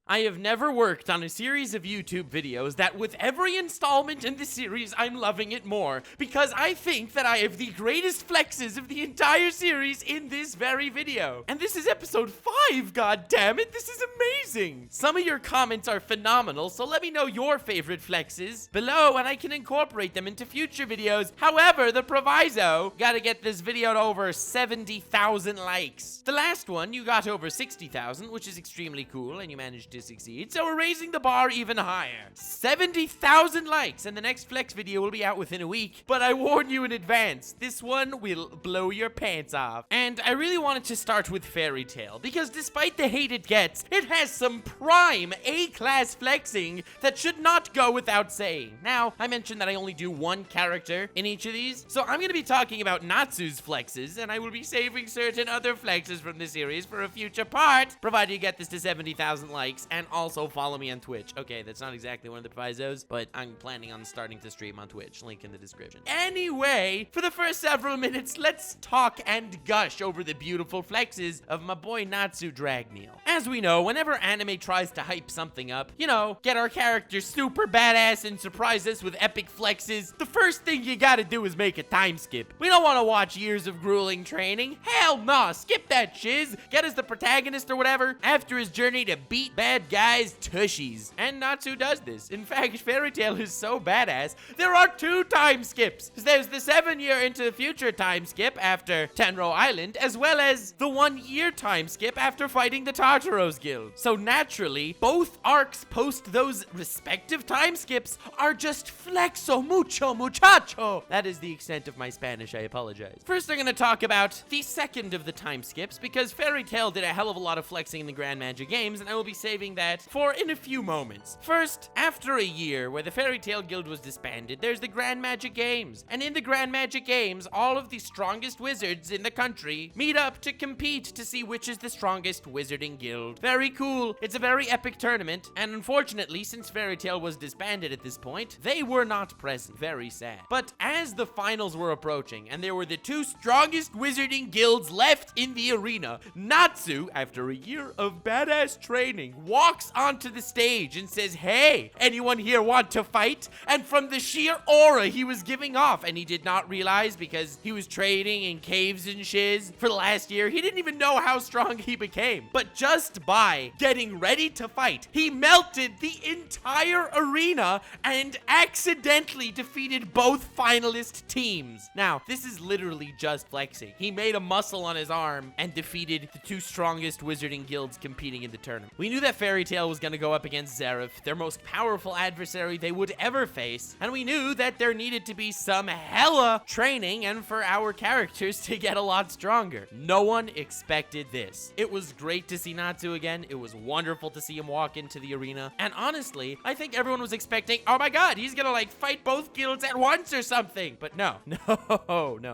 I have never worked on a series of YouTube videos that with every installment in the series, I'm loving it more because I think that I have the greatest flexes of the entire series in this very video. And this is episode 5, god damn it, this is amazing. Some of your comments are phenomenal, so let me know your favorite flexes below and I can incorporate them into future videos. However, the proviso, gotta get this video to over 70,000 likes. The last one, you got over 60,000, which is extremely cool, and you managed to succeed, so we're raising the bar even higher. 70,000 likes, and the next flex video will be out within a week, but I warn you in advance, this one will blow your pants off. And I really wanted to start with Fairy Tail, because despite the hate it gets, it has some prime A-class flexing that should not go without saying. Now, I mentioned that I only do one character in each of these, so I'm going to be talking about Natsu's flexes, and I will be saving certain other flexes from the series for a future part, provided you get this to 70,000 likes, and also follow me on Twitch. Okay, that's not exactly one of the provisos, but I'm planning on starting to stream on Twitch. Link in the description. Anyway, for the first several minutes, let's talk and gush over the beautiful flexes of my boy Natsu Dragneel. As we know, whenever anime tries to hype something up, you know, get our characters super badass and surprise us with epic flexes, the first thing you gotta do is make a time skip. We don't want to watch years of grueling training. Hell nah, skip that shiz. Get us the protagonist or whatever after his journey to beat bad guys' tushies. And Natsu does this. In fact, Fairy Tail is so badass, there are 2 time skips. There's the 7-year into the future time skip after Tenro Island, as well as the 1-year time skip after fighting the Tartaros Guild. So naturally, both arcs post those respective time skips are just flexo mucho muchacho. That is the extent of my Spanish, I apologize. First, I'm gonna talk about the second of the time skips because Fairy Tail did a hell of a lot of flexing in the Grand Magic Games, and I will be saving that for in a few moments. First, after a year where the Fairy Tail Guild was disbanded, there's the Grand Magic Games. And in the Grand Magic Games, all of the strongest wizards in the country meet up to compete to see which is the strongest wizarding guild. Very cool. It's a very epic tournament, and unfortunately, since Fairy Tail was disbanded at this point, they were not present. Very sad. But as the finals were approaching, and there were the 2 strongest wizarding guilds left in the arena, Natsu, after a year of badass training, walks onto the stage and says, "Hey, anyone here want to fight?" And from the sheer aura he was giving off, and he did not realize because he was trading in caves and shiz for the last year, he didn't even know how strong he became. But just by getting ready to fight, he melted the entire arena and accidentally defeated both finalist teams. Now, this is literally just flexing. He made a muscle on his arm and defeated the 2 strongest wizarding guilds competing in the tournament. We knew that Fairy Tail was going to go up against Zeref, their most powerful adversary they would ever face, and we knew that there needed to be some hella training and for our characters to get a lot stronger. No one expected this. It was great to see Natsu again. It was wonderful to see him walk into the arena, and honestly, I think everyone was expecting, oh my god, he's gonna like fight both guilds at once or something. But no.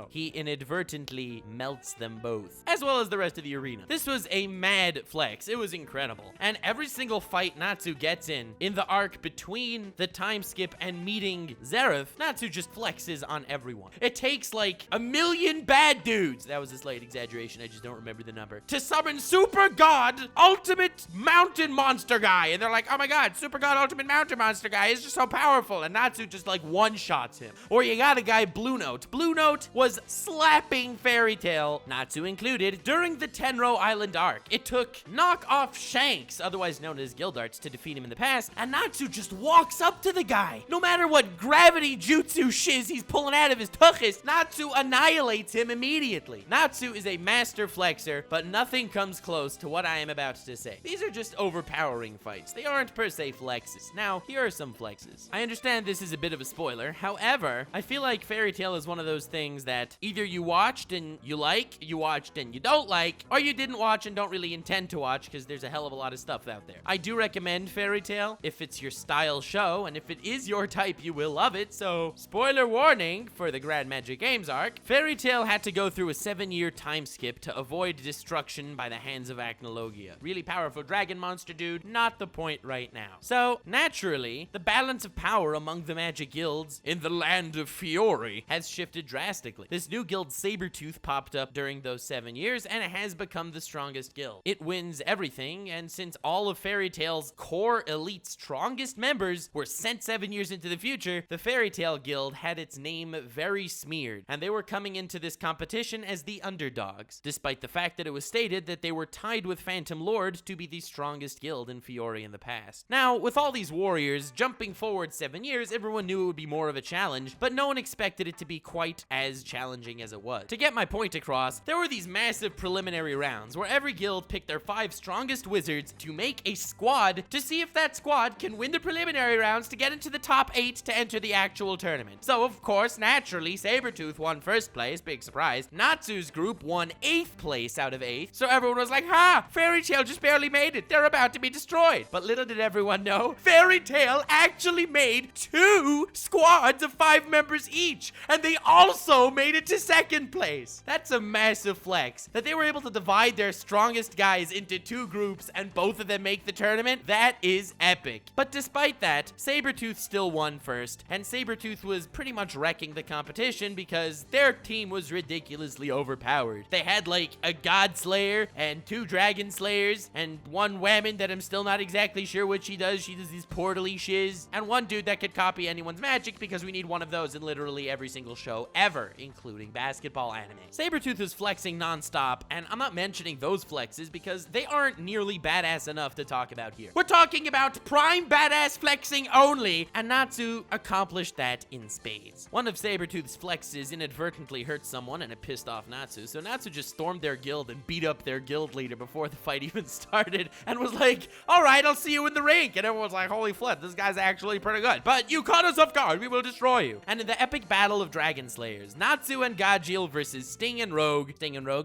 He inadvertently melts them both, as well as the rest of the arena. This was a mad flex. It was incredible. And every single fight Natsu gets in the arc between the time skip and meeting Zeref, Natsu just flexes on everyone. It takes like 1,000,000 bad dudes, that was a slight exaggeration, I just don't remember the number, to summon Super God Ultimate Mountain Monster Guy. And they're like, oh my god, Super God Ultimate Mountain Monster Guy is just so powerful. And Natsu just like one-shots him. Or you got a guy, Blue Note. Blue Note was slapping Fairy Tail, Natsu included, during the Tenro Island arc. It took Knockoff Shanks, otherwise known as Gildarts, to defeat him in the past, and Natsu just walks up to the guy. No matter what gravity jutsu shiz he's pulling out of his tuchus, Natsu annihilates him immediately. Natsu is a master flexer, but nothing comes close to what I am about to say. These are just overpowering fights. They aren't per se flexes. Now, here are some flexes. I understand this is a bit of a spoiler. However, I feel like Fairy Tail is one of those things that either you watched and you like, you watched and you don't like, or you didn't watch and don't really intend to watch because there's a hell of a lot of stuff out there. I do recommend Fairy Tail if it's your style show, and if it is your type, you will love it. So, spoiler warning for the Grand Magic Games arc, Fairy Tail had to go through a 7-year time skip to avoid destruction by the hands of Acnologia. Really powerful dragon monster dude, not the point right now. So, naturally, the balance of power among the magic guilds in the land of Fiori has shifted drastically. This new guild, Sabretooth, popped up during those 7 years, and it has become the strongest guild. It wins everything, and since all all of Fairy Tail's core elite strongest members were sent 7 years into the future, the Fairy Tail Guild had its name very smeared, and they were coming into this competition as the underdogs, despite the fact that it was stated that they were tied with Phantom Lord to be the strongest guild in Fiori in the past. Now, with all these warriors, jumping forward 7 years, everyone knew it would be more of a challenge, but no one expected it to be quite as challenging as it was. To get my point across, there were these massive preliminary rounds where every guild picked their 5 strongest wizards to make a squad to see if that squad can win the preliminary rounds to get into the top 8 to enter the actual tournament. So, of course, naturally, Sabretooth won first place, big surprise. Natsu's group won 8th place out of 8th, so everyone was like, ha! Fairy Tail just barely made it. They're about to be destroyed. But little did everyone know, Fairy Tail actually made 2 squads of 5 members each, and they also made it to 2nd place. That's a massive flex. That they were able to divide their strongest guys into 2 groups and both of them make the tournament, that is epic. But despite that, Sabretooth still won first, and Sabretooth was pretty much wrecking the competition because their team was ridiculously overpowered. They had like a God Slayer and 2 Dragon Slayers and 1 Whammon that I'm still not exactly sure what she does. She does these portally shiz, and 1 dude that could copy anyone's magic because we need one of those in literally every single show ever, including basketball anime. Sabretooth is flexing nonstop, and I'm not mentioning those flexes because they aren't nearly badass enough to talk about here. We're talking about prime badass flexing only, and Natsu accomplished that in spades. One of Sabretooth's flexes inadvertently hurt someone and it pissed off Natsu, so Natsu just stormed their guild and beat up their guild leader before the fight even started and was like, alright, I'll see you in the rink. And everyone was like, holy flip, this guy's actually pretty good. But you caught us off guard, we will destroy you. And in the epic battle of Dragon Slayers, Natsu and Gajeel versus Sting and Rogue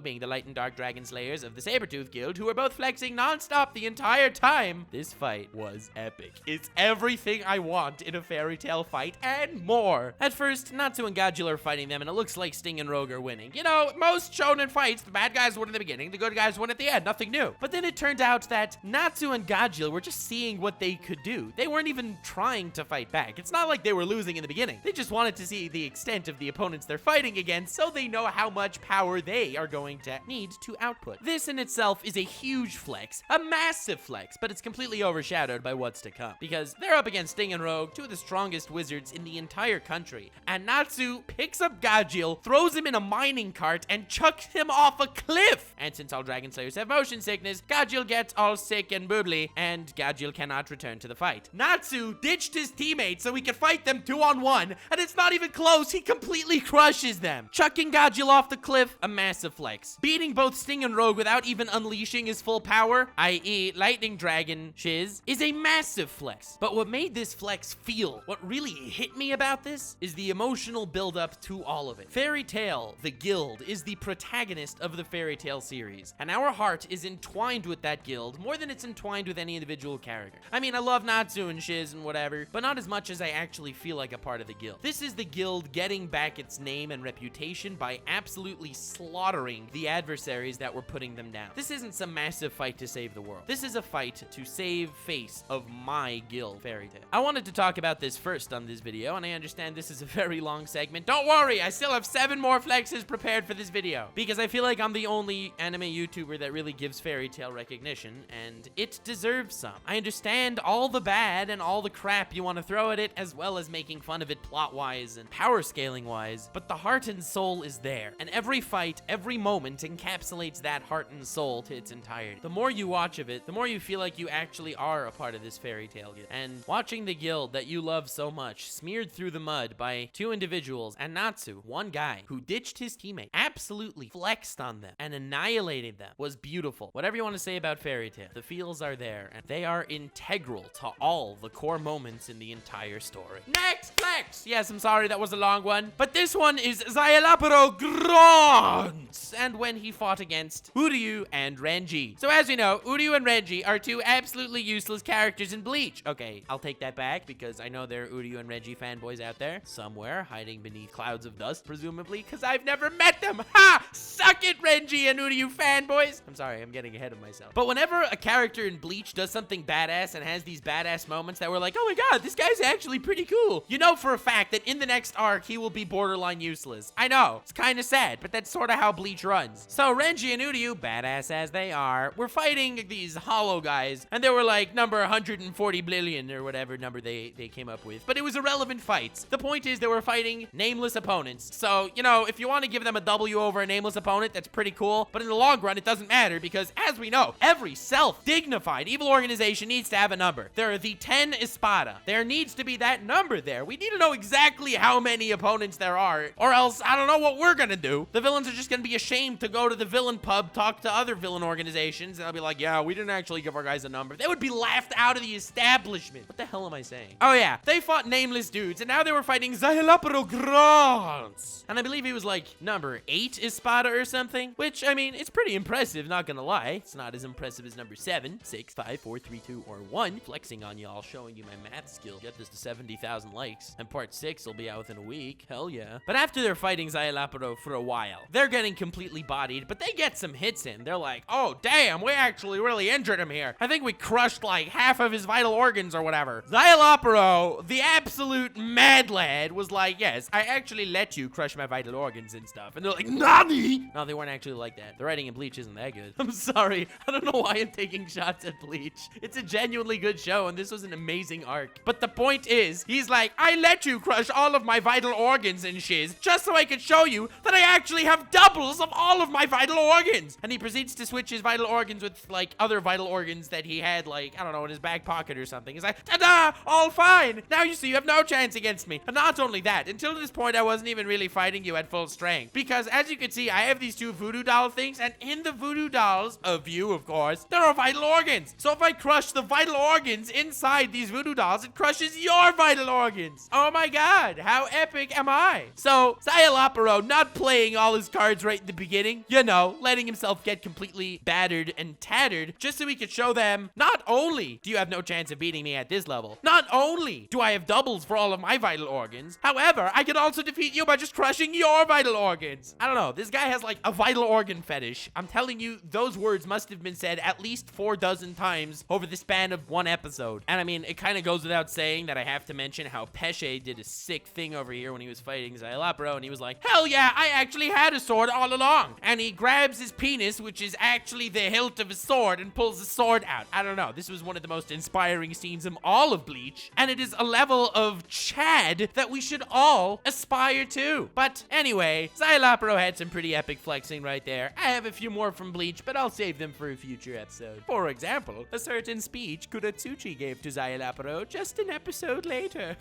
being the light and dark Dragon Slayers of the Sabretooth Guild, who were both flexing nonstop the entire time. This fight was epic. It's everything I want in a Fairy Tail fight and more. At first, Natsu and Gajeel are fighting them, and it looks like Sting and Rogue are winning. You know, most shonen fights, the bad guys win in the beginning, the good guys win at the end, nothing new. But then it turned out that Natsu and Gajeel were just seeing what they could do. They weren't even trying to fight back. It's not like they were losing in the beginning. They just wanted to see the extent of the opponents they're fighting against so they know how much power they are going to need to output. This in itself is a huge flex, a massive flex, but it's completely overshadowed by what's to come because they're up against Sting and Rogue, 2 of the strongest wizards in the entire country, and Natsu picks up Gajeel, throws him in a mining cart, and chucks him off a cliff. And since all Dragon Slayers have motion sickness, Gajeel gets all sick and boobly, and Gajeel cannot return to the fight. Natsu ditched his teammates so he could fight them 2-on-1, and it's not even close, he completely crushes them. Chucking Gajeel off the cliff, a massive flex. Beating both Sting and Rogue without even unleashing his full power, i.e. Lightning Dragon shiz, is a massive flex. But what made this flex feel, what really hit me about this, is the emotional buildup to all of it. Fairy Tail, the guild, is the protagonist of the Fairy Tail series, and our heart is entwined with that guild more than it's entwined with any individual character. I mean, I love Natsu and shiz and whatever, but not as much as I actually feel like a part of the guild. This is the guild getting back its name and reputation by absolutely slaughtering the adversaries that were putting them down. This isn't some massive fight to save the world. This is a fight to save face of my guild, Fairy Tail. I wanted to talk about this first on this video, and I understand this is a very long segment. Don't worry, I still have 7 more flexes prepared for this video, because I feel like I'm the only anime YouTuber that really gives Fairy Tail recognition, and it deserves some. I understand all the bad and all the crap you want to throw at it, as well as making fun of it plot-wise and power scaling-wise, but the heart and soul is there, and every fight, every moment encapsulates that heart and soul to its entirety. The more you watch of it, the more you feel like you actually are a part of this Fairy Tail guild. And watching the guild that you love so much smeared through the mud by 2 individuals, and Natsu, 1 guy, who ditched his teammate, absolutely flexed on them and annihilated them, was beautiful. Whatever you want to say about Fairy Tail, the feels are there, and they are integral to all the core moments in the entire story. Next flex! Yes, I'm sorry, that was a long one, but this one is Szayelaporro Granz, and when he fought against Uryu and Renji. So as we know, Uryu and Renji are 2 absolutely useless characters in Bleach. Okay, I'll take that back because I know there are Uryu and Renji fanboys out there somewhere hiding beneath clouds of dust, presumably, because I've never met them. him. Ha! Suck it, Renji and Uryu fanboys. I'm sorry, I'm getting ahead of myself. But whenever a character in Bleach does something badass and has these badass moments that we're like, oh my god, this guy's actually pretty cool, you know for a fact that in the next arc, he will be borderline useless. I know, it's kind of sad, but that's sort of how Bleach runs. So Renji and Uryu, badass as they are, were fighting these hollow guys, and they were like number 140 billion or whatever number they came up with. But it was irrelevant fights. The point is they were fighting nameless opponents. So, you know, if you want to give them a W over a nameless opponent, that's pretty cool. But in the long run, it doesn't matter because, as we know, every self-dignified evil organization needs to have a number. There are the 10 Espada. There needs to be that number there. We need to know exactly how many opponents there are, or else I don't know what we're gonna do. The villains are just gonna be ashamed to go to the villain pub, talk to other villain organizations, and they'll be like, yeah, we didn't actually give our guys a number. They would be laughed out of the establishment. What the hell am I saying? Oh yeah, they fought nameless dudes, and now they were fighting Szayelaporro Granz. And I believe he was like number 8 Espada or something, which, I mean, it's pretty impressive, not gonna lie. It's not as impressive as number 7, 6, 5, 4, 3, 2, or 1. Flexing on y'all, showing you my math skill. Get this to 70,000 likes, and part 6 will be out within a week. Hell yeah. But after they're fighting Szayelaporro for a while, they're getting completely bodied, but they get some hits in. They're like, oh, damn, we actually really injured him here. I think we crushed like half of his vital organs or whatever. Szayelaporro, the absolute mad lad, was like, yes, I actually let you crush my vital organs and stuff. And they're like, Nani? No, they weren't actually like that. The writing in Bleach isn't that good. I'm sorry. I don't know why I'm taking shots at Bleach. It's a genuinely good show, and this was an amazing arc. But the point is, he's like, I let you crush all of my vital organs and shiz, just so I could show you that I actually have doubles of all of my vital organs. And he proceeds to switch his vital organs with, like, other vital organs that he had, like, I don't know, in his back pocket or something. He's like, ta-da, all fine. Now you see you have no chance against me. And not only that, until this point, I wasn't even really fighting you at full strength. Because, as you can see, I have these 2 voodoo doll things, and in the voodoo dolls, of you, of course, there are vital organs. So if I crush the vital organs inside these voodoo dolls, it crushes your vital organs. Oh my god, how epic am I? So, Szayelaporro not playing all his cards right in the beginning, you know, letting himself get completely battered and tattered, just so he could show them, not only do you have no chance of beating me at this level, not only do I have doubles for all of my vital organs, however, I can also defeat you by just crushing your vital organs. I don't know, this guy has like a vital organ fetish. I'm telling you, those words must have been said at least 4 dozen times over the span of one episode. And I mean, it kind of goes without saying that I have to mention how Pesce did a sick thing over here when he was fighting Szayelaporro, and he was like, hell yeah, I actually had a sword all along. And he grabs his penis, which is actually the hilt of a sword, and pulls the sword out. I don't know, this was one of the most inspiring scenes in all of Bleach, and it is a level of Chad that we should all aspire to. But anyway, Szayelaporro had some pretty epic flexing right there. I have a few more from Bleach, but I'll save them for a future episode. For example, a certain speech Kuratsuchi gave to Szayelaporro just an episode later.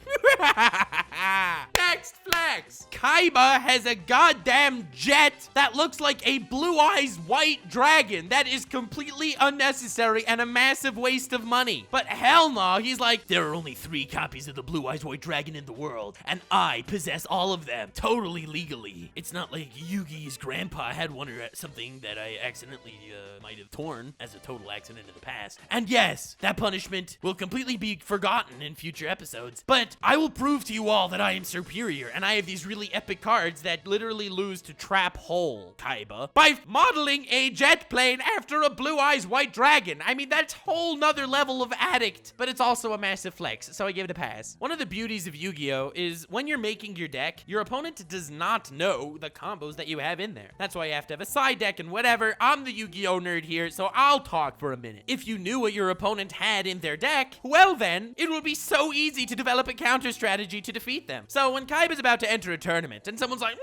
Next flex. Kaiba has a goddamn jet that looks like a Blue Eyes white dragon. That is completely unnecessary and a massive waste of money. But hell no, he's like, there are only 3 copies of the Blue Eyes white dragon in the world, and I possess all of them, totally legally. It's not like Yugi's grandpa had one or something that I accidentally might have torn as a total accident in the past. And yes, that punishment will completely be forgotten in future episodes, but I will prove to you all that I am superior, and I have these really epic cards that literally lose to Trap Hole Kaiba by modeling a jet plane after a Blue Eyes white dragon. I mean, that's whole nother level of addict, but it's also a massive flex, so I give it a pass. One of the beauties of Yu-Gi-Oh! Is when you're making your deck, your opponent does not know the combos that you have in there. That's why you have to have a side deck and whatever. I'm the Yu-Gi-Oh! Nerd here, so I'll talk for a minute. If you knew what your opponent had in their deck, well then, it will be so easy to develop a counter strategy to defeat them. So when Kaiba's about to enter a tournament, and someone's like,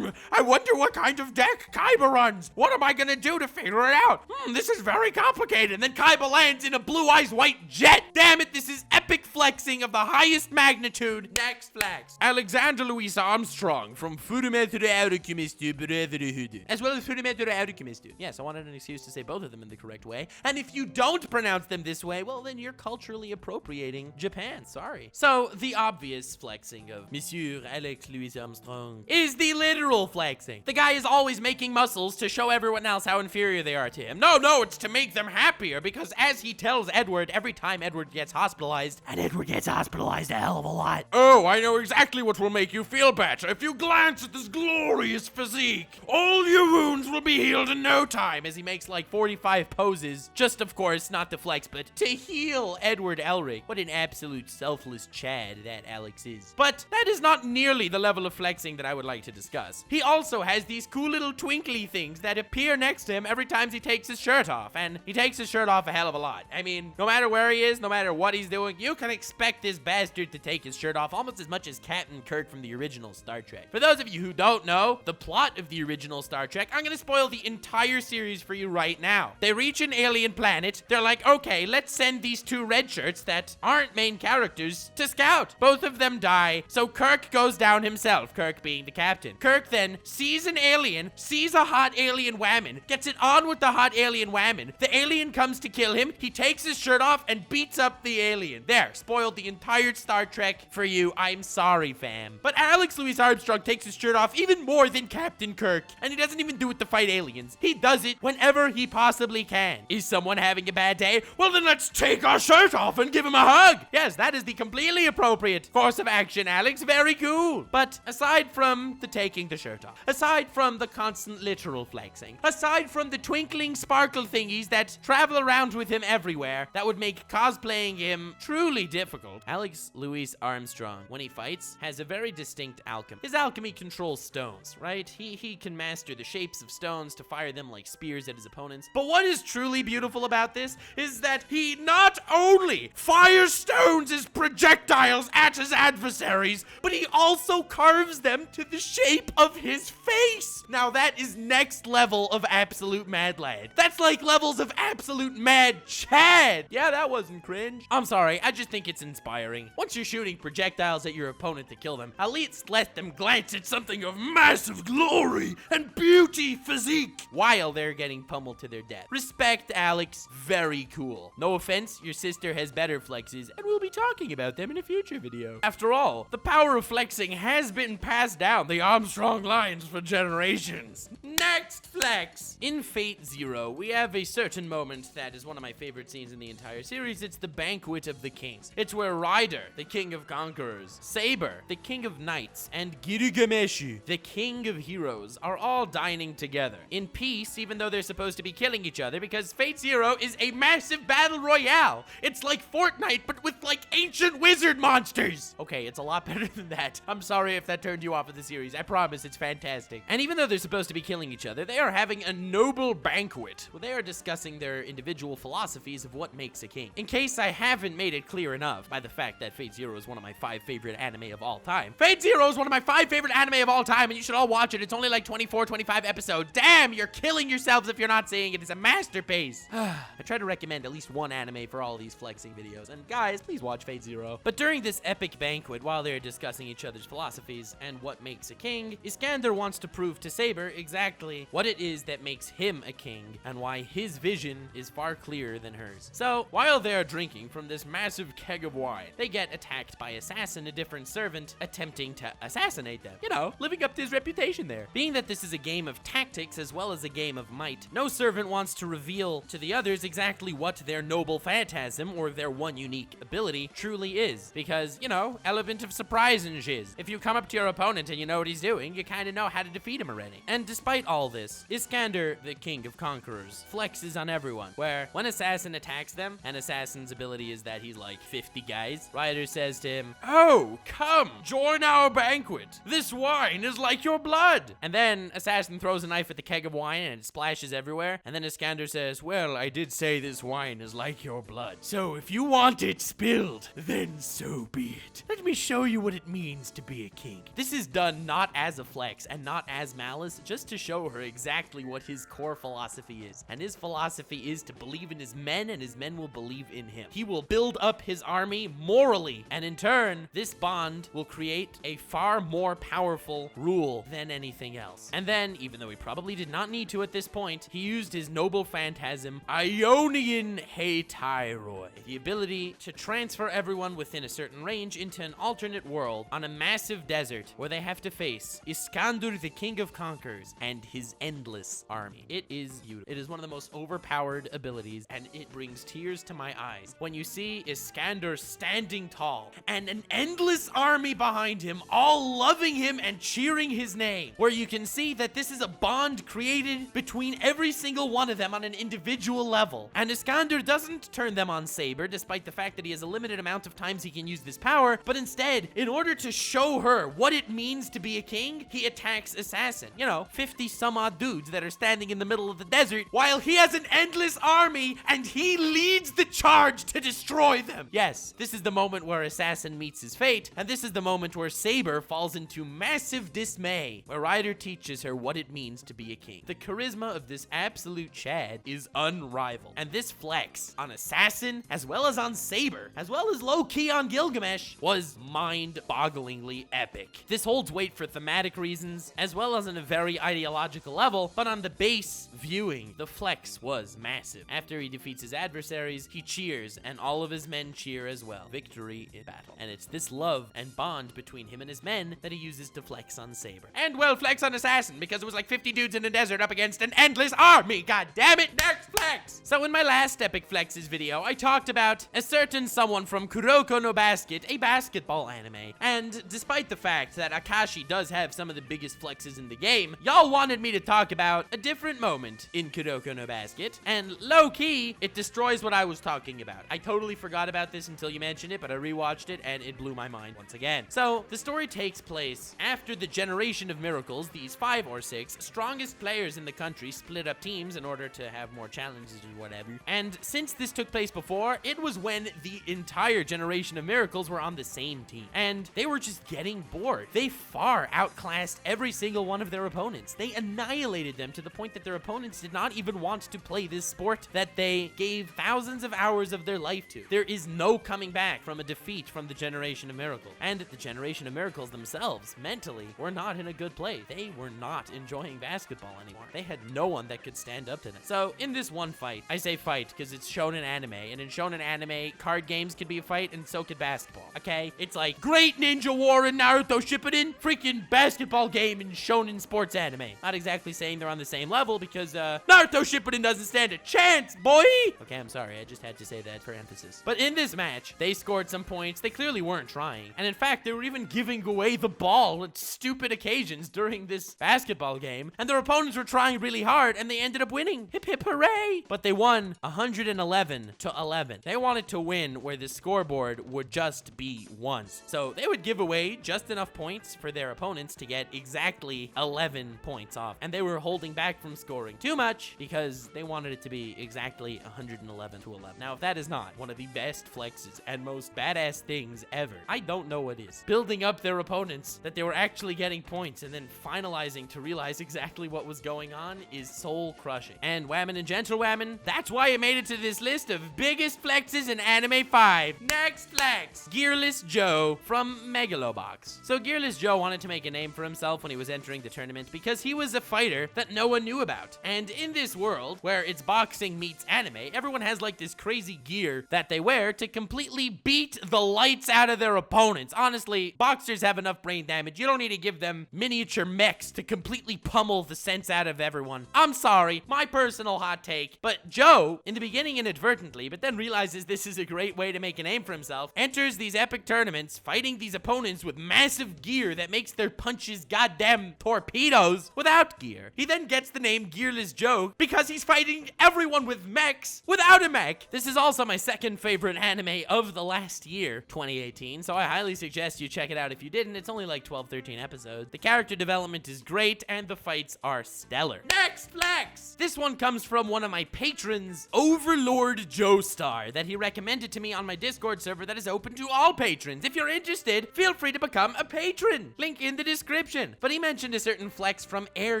I wonder what kind of deck Kaiba runs. What am I gonna do to figure it out? This is very complicated. And then Kaiba lands in a Blue Eyes white jet. Damn it, this is epic flexing of the highest magnitude. Next flex. Alexander Louis Armstrong from Furumeto Alchemistu Brotherhood, as well as Furumeto Alchemistu. Yes, I wanted an excuse to say both of them in the correct way. And if you don't pronounce them this way, well, then you're culturally appropriating Japan. Sorry. So the obvious flexing of Monsieur Alex Louis Armstrong is the literal flexing. The guy is always making muscles to show everyone else how inferior they are to him. No, it's to make them happier, because as he tells Edward every time Edward gets hospitalized, and Edward Edward gets hospitalized a hell of a lot. Oh, I know exactly what will make you feel better. If you glance at this glorious physique, all your wounds will be healed in no time. As he makes like 45 poses, just of course, not to flex, but to heal Edward Elric. What an absolute selfless Chad that Alex is. But that is not nearly the level of flexing that I would like to discuss. He also has these cool little twinkly things that appear next to him every time he takes his shirt off, and he takes his shirt off a hell of a lot. I mean, no matter where he is, no matter what he's doing, you can expect this bastard to take his shirt off almost as much as Captain Kirk from the original Star Trek. For those of you who don't know the plot of the original Star Trek, I'm gonna spoil the entire series for you right now. They reach an alien planet. They're like, okay, let's send these two red shirts that aren't main characters to scout. Both of them die, so Kirk goes down himself, Kirk being the captain. Kirk then sees an alien, sees a hot alien whammon, gets it on with the hot alien whammon. The alien comes to kill him. He takes his shirt off and beats up the alien. There, spoiled the entire Star Trek for you. I'm sorry, fam. But Alex Louis Armstrong takes his shirt off even more than Captain Kirk, and he doesn't even do it to fight aliens. He does it whenever he possibly can. Is someone having a bad day? Well, then let's take our shirt off and give him a hug. Yes, that is the completely appropriate course of action, Alex. Very cool. But aside from the taking the shirt off, aside from the constant literal flexing, aside from the twinkling sparkle thingies that travel around with him everywhere, that would make cosplaying him truly difficult, Alex Louis Armstrong, when he fights, has a very distinct alchemy. His alchemy controls stones, right? He can master the shapes of stones to fire them like spears at his opponents. But what is truly beautiful about this is that he not only fires stones as projectiles at his adversaries, but he also carves them to the shape of his face. Now that is next level of absolute mad lad. That's like levels of absolute mad Chad. Yeah, that wasn't cringe. I'm sorry, I just think it's inspiring. Once you're shooting projectiles at your opponent to kill them, at least let them glance at something of massive glory and beauty physique while they're getting pummeled to their death. Respect, Alex. Very cool. No offense, your sister has better flexes, and we'll be talking about them in a future video. After all, the power of flexing has been passed down the Armstrong lines for generations. Next flex. In Fate Zero, we have a certain moment that is one of my favorite scenes in the entire series. It's the Banquet of the Kings. It's where Ryder, the King of Conquerors, Saber, the King of Knights, and Gilgamesh, the King of Heroes, are all dining together in peace, even though they're supposed to be killing each other, because Fate Zero is a massive battle royale. It's like Fortnite, but with like ancient wizard monsters. Okay, it's a lot better than that. I'm sorry if that turned you off of the series. I promise it's fantastic. And even though they're supposed to be killing each other, they are having a noble banquet where they are discussing their individual philosophies of what makes a king. In case I haven't made it clear enough by the fact that Fate Zero is one of my 5 favorite anime of all time. Fate Zero is one of my 5 favorite anime of all time, and you should all watch it. It's only like 24, 25 episodes. Damn, you're killing yourselves if you're not seeing it. It's a masterpiece. I try to recommend at least one anime for all these flexing videos, and guys, please watch Fate Zero. But during this epic banquet, while they're discussing each other's philosophies and what makes a king, Iskander wants to prove to Saber exactly what it is that makes him a king and why his vision is far clearer than hers. So, while they're drinking from this massive keg of wine, they get attacked by Assassin, a different servant, attempting to assassinate them. You know, living up to his reputation there. Being that this is a game of tactics as well as a game of might, no servant wants to reveal to the others exactly what their noble phantasm or their one unique ability truly is. Because, you know, element of surprise and shiz. If you come up to your opponent and you know what he's doing, you kind of know how to defeat him already. And despite all this, Iskander, the King of Conquerors, flexes on everyone, where when Assassin attacks them, and Assassin's ability is that he's like 50 guys, Ryder says to him, "Oh, come, join our banquet. This wine is like your blood." And then Assassin throws a knife at the keg of wine and it splashes everywhere. And then Iskander says, "Well, I did say this wine is like your blood. So if you want it spilled, then so be it. Let me show you what it means to be a king." This is done not as a flex and not as malice, just to show her exactly what his core philosophy is. And his philosophy is to believe in his men, and his men will believe in him. He will build up his army morally, and in turn, this bond will create a far more powerful rule than anything else. And then, even though he probably did not need to at this point, he used his noble phantasm, Ionian Heityroi, the ability to transfer everyone within a certain range into an alternate world on a massive desert where they have to face Iskander, the King of Conquerors, and his endless army. It is beautiful. It is one of the most overpowered abilities, and it brings tears to my eyes when you see Iskander Iskander standing tall, and an endless army behind him, all loving him and cheering his name, where you can see that this is a bond created between every single one of them on an individual level. And Iskander doesn't turn them on Saber, despite the fact that he has a limited amount of times he can use this power, but instead, in order to show her what it means to be a king, he attacks Assassin. 50 some odd dudes that are standing in the middle of the desert, while he has an endless army, and he leads the charge to destroy them. Yes, this is the moment where Assassin meets his fate, and this is the moment where Saber falls into massive dismay, where Ryder teaches her what it means to be a king. The charisma of this absolute Chad is unrivaled, and this flex on Assassin, as well as on Saber, as well as low-key on Gilgamesh, was mind-bogglingly epic. This holds weight for thematic reasons, as well as on a very ideological level, but on the base viewing, the flex was massive. After he defeats his adversaries, he cheers, and all of his men cheer as well. Victory in battle. And it's this love and bond between him and his men that he uses to flex on Saber. And well, flex on Assassin, because it was like 50 dudes in the desert up against an endless army. God damn it, next flex! So in my last Epic Flexes video, I talked about a certain someone from Kuroko no Basket, a basketball anime. And despite the fact that Akashi does have some of the biggest flexes in the game, y'all wanted me to talk about a different moment in Kuroko no Basket, and low-key, it destroys what I was talking about. I totally forgot about this until you mentioned it, but I rewatched it, and it blew my mind once again. So, the story takes place after the Generation of Miracles. These 5 or 6 strongest players in the country split up teams in order to have more challenges or whatever. And since this took place before, it was when the entire Generation of Miracles were on the same team. And they were just getting bored. They far outclassed every single one of their opponents. They annihilated them to the point that their opponents did not even want to play this sport that they gave thousands of hours of their life to. There is no coming back from a defeat from the Generation of Miracles. And the Generation of Miracles themselves, mentally, were not in a good place. They were not enjoying basketball anymore. They had no one that could stand up to them. So, in this one fight, I say fight because it's shonen anime, and in shonen anime, card games could be a fight, and so could basketball, okay? It's like Great Ninja War and Naruto Shippuden, freaking basketball game in shonen sports anime. Not exactly saying they're on the same level, because Naruto Shippuden doesn't stand a chance, boy! Okay, I'm sorry, I just had to say that for emphasis. But in this match, they scored some points. They clearly weren't trying. And in fact, they were even giving away the ball at stupid occasions during this basketball game. And their opponents were trying really hard, and they ended up winning. Hip hip hooray! But they won 111 to 11. They wanted to win where the scoreboard would just be ones. So they would give away just enough points for their opponents to get exactly 11 points off. And they were holding back from scoring too much because they wanted it to be exactly 111 to 11. Now, if that is not one of the best flexes and most badass things ever, I don't know what is. Building up their opponents that they were actually getting points and then finalizing to realize exactly what was going on is soul crushing. And whammin' and gentle whammin', that's why it made it to this list of biggest flexes in Anime 5. Next flex, Gearless Joe from Megalobox. So Gearless Joe wanted to make a name for himself when he was entering the tournament because he was a fighter that no one knew about. And in this world where it's boxing meets anime, everyone has like this crazy gear that they wear to completely beat the lights out of their opponents. Honestly, boxers have enough brain damage. You don't need to give them miniature mechs to completely pummel the sense out of everyone. I'm sorry, my personal hot take, but Joe, in the beginning inadvertently, but then realizes this is a great way to make a name for himself, enters these epic tournaments fighting these opponents with massive gear that makes their punches goddamn torpedoes without gear. He then gets the name Gearless Joe because he's fighting everyone with mechs without a mech. This is also my second favorite anime of the last year, 2018, so I highly suggest you check it out if you didn't. It's only like 12-13 episodes. The character development is great and the fights are stellar. Next flex! This one comes from one of my patrons, Overlord Joestar, that he recommended to me on my Discord server that is open to all patrons. If you're interested, feel free to become a patron. Link in the description. But he mentioned a certain flex from Air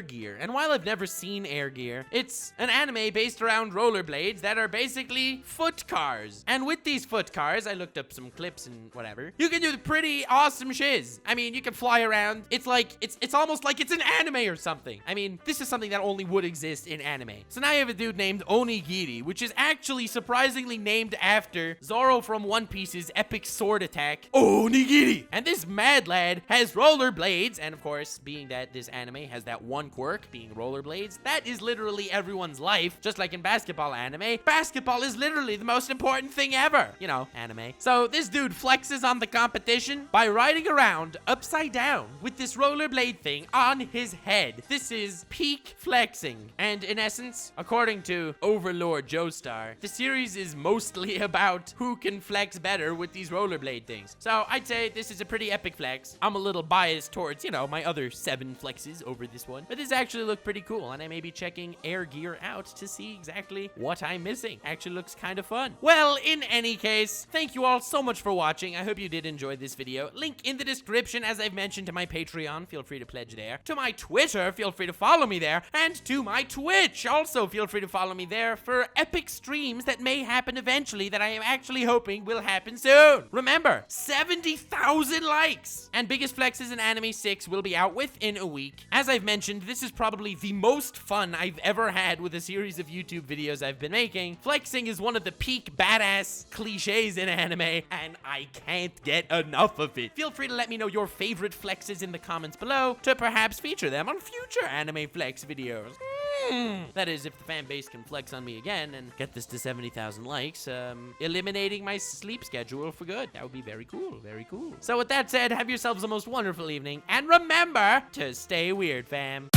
Gear, and while I've never seen Air Gear, it's an anime based around rollerblades that are basically foot cars. And with these foot cars, I looked up some clips and whatever, you can do pretty awesome shiz. I mean, you can fly around. It's like, it's almost like it's an anime or something. I mean, this is something that only would exist in anime. So now you have a dude named Onigiri, which is actually surprisingly named after Zoro from One Piece's epic sword attack, Onigiri. And this mad lad has rollerblades, and of course, being that this anime has that one quirk, being rollerblades, that is literally everyone's life. Just like in basketball anime, basketball is literally the most important thing ever. anime. So this dude flexes on the competition by riding around upside down with this rollerblade thing on his head. This is peak flexing. And in essence, according to Overlord Joestar, the series is mostly about who can flex better with these rollerblade things. So I'd say this is a pretty epic flex. I'm a little biased towards, my other 7 flexes over this one. But this actually looked pretty cool, and I may be checking Air Gear out to see exactly what I'm missing. Actually looks kind of fun. Well, in any case, thank you all so much for watching. I hope you did enjoy this video. Link in the description, as I've mentioned, to my Patreon. Feel free to pledge there. To my Twitter, feel free to follow me there. And to my Twitch, also feel free to follow me there for epic streams that may happen eventually that I am actually hoping will happen soon. Remember, 70,000 likes! And Biggest Flexes in Anime 6 will be out within a week. As I've mentioned, this is probably the most fun I've ever had with a series of YouTube videos I've been making. Flexing is one of the peak badass cliches in anime, and I can't get enough of it. Feel free to let me know your favorite flexes in the comments below to perhaps feature them on future anime flex videos. That is, if the fan base can flex on me again and get this to 70,000 likes, eliminating my sleep schedule for good. That would be very cool, very cool. So with that said, have yourselves the most wonderful evening, and remember to stay weird, fam.